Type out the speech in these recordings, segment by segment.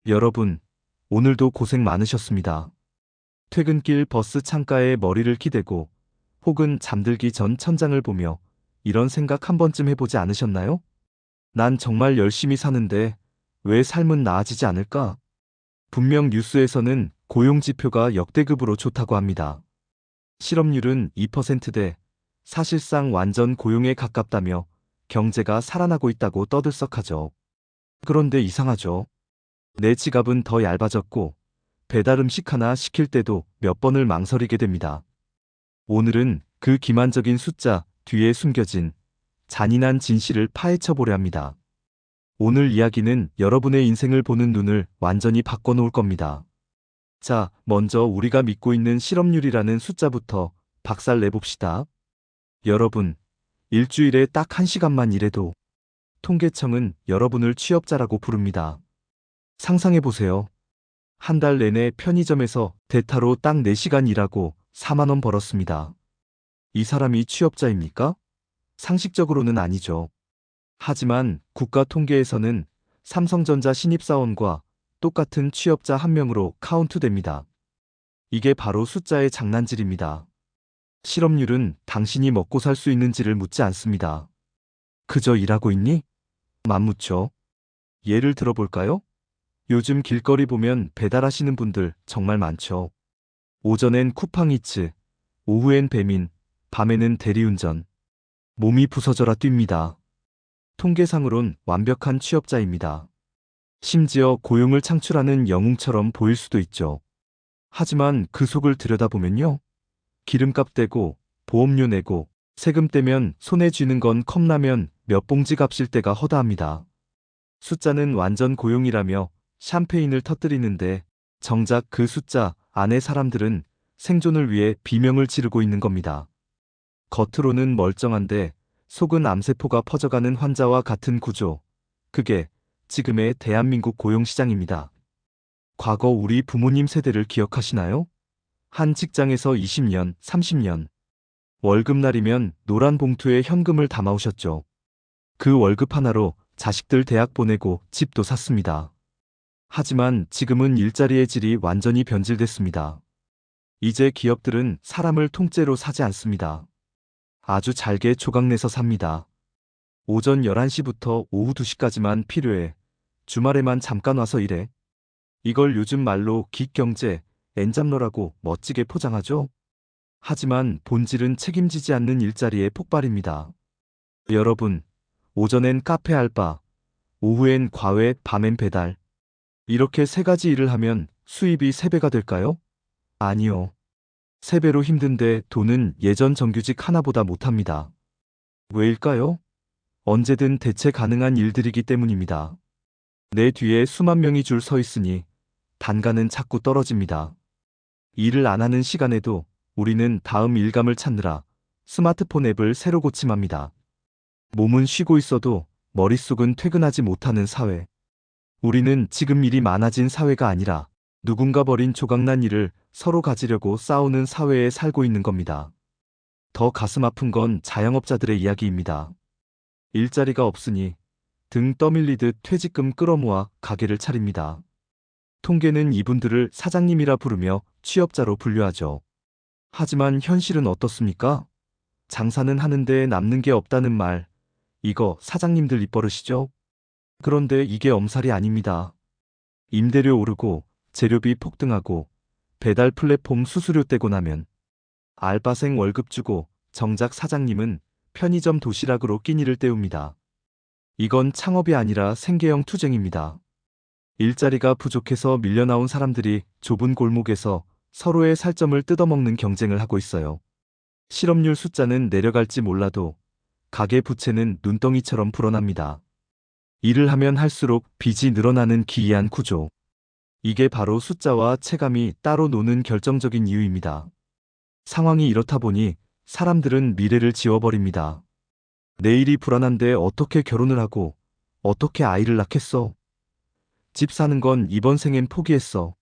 여러분, 오늘도 고생 많으셨습니다. 퇴근길 버스 창가에 머리를 기대고 혹은 잠들기 전 천장을 보며 이런 생각 한 번쯤 해보지 않으셨나요? 난 정말 열심히 사는데 왜 삶은 나아지지 않을까? 분명 뉴스에서는 고용지표가 역대급으로 좋다고 합니다. 실업률은 2%대 사실상 완전 고용에 가깝다며 경제가 살아나고 있다고 떠들썩하죠. 그런데 이상하죠. 내 지갑은 더 얇아졌고 배달 음식 하나 시킬 때도 몇 번을 망설이게 됩니다. 오늘은 그 기만적인 숫자 뒤에 숨겨진 잔인한 진실을 파헤쳐 보려 합니다. 오늘 이야기는 여러분의 인생을 보는 눈을 완전히 바꿔놓을 겁니다. 자, 먼저 우리가 믿고 있는 실업률이라는 숫자부터 박살 내봅시다. 여러분, 일주일에 딱 1시간만 일해도 통계청은 여러분을 취업자라고 부릅니다. 상상해보세요. 한 달 내내 편의점에서 대타로 딱 4시간 일하고 4만 원 벌었습니다. 이 사람이 취업자입니까? 상식적으로는 아니죠. 하지만 국가 통계에서는 삼성전자 신입사원과 똑같은 취업자 한 명으로 카운트됩니다. 이게 바로 숫자의 장난질입니다. 실업률은 당신이 먹고 살 수 있는지를 묻지 않습니다. 그저 일하고 있니? 만 묻죠. 예를 들어볼까요? 요즘 길거리 보면 배달하시는 분들 정말 많죠. 오전엔 쿠팡이츠, 오후엔 배민, 밤에는 대리운전. 몸이 부서져라 뜁니다. 통계상으론 완벽한 취업자입니다. 심지어 고용을 창출하는 영웅처럼 보일 수도 있죠. 하지만 그 속을 들여다보면요. 기름값 떼고, 보험료 내고, 세금 떼면 손에 쥐는 건 컵라면 몇 봉지 값일 때가 허다합니다. 숫자는 완전 고용이라며 샴페인을 터뜨리는데 정작 그 숫자 안의 사람들은 생존을 위해 비명을 지르고 있는 겁니다. 겉으로는 멀쩡한데 속은 암세포가 퍼져가는 환자와 같은 구조. 그게 지금의 대한민국 고용시장입니다. 과거 우리 부모님 세대를 기억하시나요? 한 직장에서 20년, 30년. 월급날이면 노란 봉투에 현금을 담아오셨죠. 그 월급 하나로 자식들 대학 보내고 집도 샀습니다. 하지만 지금은 일자리의 질이 완전히 변질됐습니다. 이제 기업들은 사람을 통째로 사지 않습니다. 아주 잘게 조각내서 삽니다. 오전 11시부터 오후 2시까지만 필요해. 주말에만 잠깐 와서 일해. 이걸 요즘 말로 긱경제, 엔잡러라고 멋지게 포장하죠. 하지만 본질은 책임지지 않는 일자리의 폭발입니다. 여러분, 오전엔 카페 알바, 오후엔 과외, 밤엔 배달. 이렇게 세 가지 일을 하면 수입이 3배가 될까요? 아니요. 3배로 힘든데 돈은 예전 정규직 하나보다 못합니다. 왜일까요? 언제든 대체 가능한 일들이기 때문입니다. 내 뒤에 수만 명이 줄 서 있으니 단가는 자꾸 떨어집니다. 일을 안 하는 시간에도 우리는 다음 일감을 찾느라 스마트폰 앱을 새로 고침합니다. 몸은 쉬고 있어도 머릿속은 퇴근하지 못하는 사회. 우리는 지금 일이 많아진 사회가 아니라 누군가 버린 조각난 일을 서로 가지려고 싸우는 사회에 살고 있는 겁니다. 더 가슴 아픈 건 자영업자들의 이야기입니다. 일자리가 없으니 등 떠밀리듯 퇴직금 끌어모아 가게를 차립니다. 통계는 이분들을 사장님이라 부르며 취업자로 분류하죠. 하지만 현실은 어떻습니까? 장사는 하는데 남는 게 없다는 말, 이거 사장님들 입버릇이죠? 그런데 이게 엄살이 아닙니다. 임대료 오르고 재료비 폭등하고 배달 플랫폼 수수료 떼고 나면 알바생 월급 주고 정작 사장님은 편의점 도시락으로 끼니를 때웁니다. 이건 창업이 아니라 생계형 투쟁입니다. 일자리가 부족해서 밀려나온 사람들이 좁은 골목에서 서로의 살점을 뜯어먹는 경쟁을 하고 있어요. 실업률 숫자는 내려갈지 몰라도 가계 부채는 눈덩이처럼 불어납니다. 일을 하면 할수록 빚이 늘어나는 기이한 구조. 이게 바로 숫자와 체감이 따로 노는 결정적인 이유입니다. 상황이 이렇다 보니 사람들은 미래를 지워버립니다. 내일이 불안한데 어떻게 결혼을 하고 어떻게 아이를 낳겠어? 집 사는 건 이번 생엔 포기했어.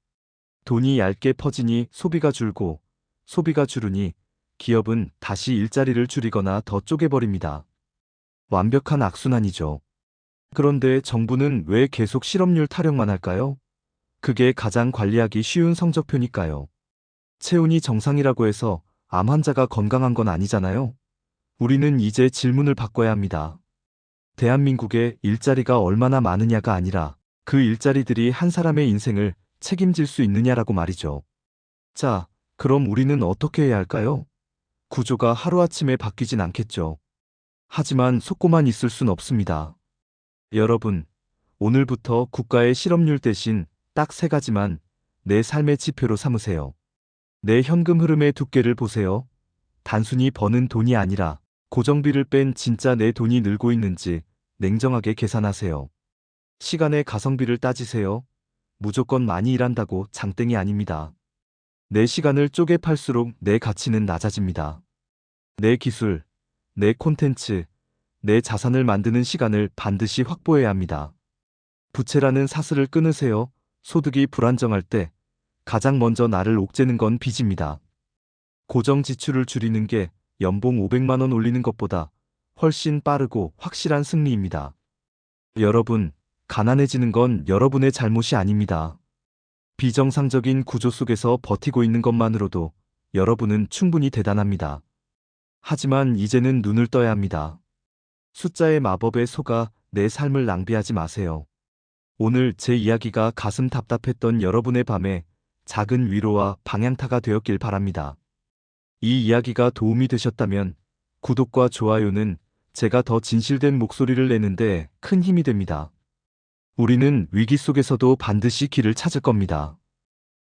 돈이 얇게 퍼지니 소비가 줄고 소비가 줄으니 기업은 다시 일자리를 줄이거나 더 쪼개버립니다. 완벽한 악순환이죠. 그런데 정부는 왜 계속 실업률 타령만 할까요? 그게 가장 관리하기 쉬운 성적표니까요. 체온이 정상이라고 해서 암 환자가 건강한 건 아니잖아요. 우리는 이제 질문을 바꿔야 합니다. 대한민국에 일자리가 얼마나 많으냐가 아니라 그 일자리들이 한 사람의 인생을 책임질 수 있느냐라고 말이죠. 자, 그럼 우리는 어떻게 해야 할까요? 구조가 하루아침에 바뀌진 않겠죠. 하지만 속고만 있을 순 없습니다. 여러분, 오늘부터 국가의 실업률 대신 딱 3가지만 내 삶의 지표로 삼으세요. 내 현금 흐름의 두께를 보세요. 단순히 버는 돈이 아니라 고정비를 뺀 진짜 내 돈이 늘고 있는지 냉정하게 계산하세요. 시간의 가성비를 따지세요. 무조건 많이 일한다고 장땡이 아닙니다. 내 시간을 쪼개 팔수록 내 가치는 낮아집니다. 내 기술, 내 콘텐츠, 내 자산을 만드는 시간을 반드시 확보해야 합니다. 부채라는 사슬을 끊으세요. 소득이 불안정할 때 가장 먼저 나를 옥죄는 건 빚입니다. 고정 지출을 줄이는 게 연봉 500만 원 올리는 것보다 훨씬 빠르고 확실한 승리입니다. 여러분, 가난해지는 건 여러분의 잘못이 아닙니다. 비정상적인 구조 속에서 버티고 있는 것만으로도 여러분은 충분히 대단합니다. 하지만 이제는 눈을 떠야 합니다. 숫자의 마법에 속아 내 삶을 낭비하지 마세요. 오늘 제 이야기가 가슴 답답했던 여러분의 밤에 작은 위로와 방향타가 되었길 바랍니다. 이 이야기가 도움이 되셨다면 구독과 좋아요는 제가 더 진실된 목소리를 내는데 큰 힘이 됩니다. 우리는 위기 속에서도 반드시 길을 찾을 겁니다.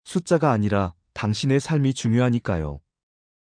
숫자가 아니라 당신의 삶이 중요하니까요.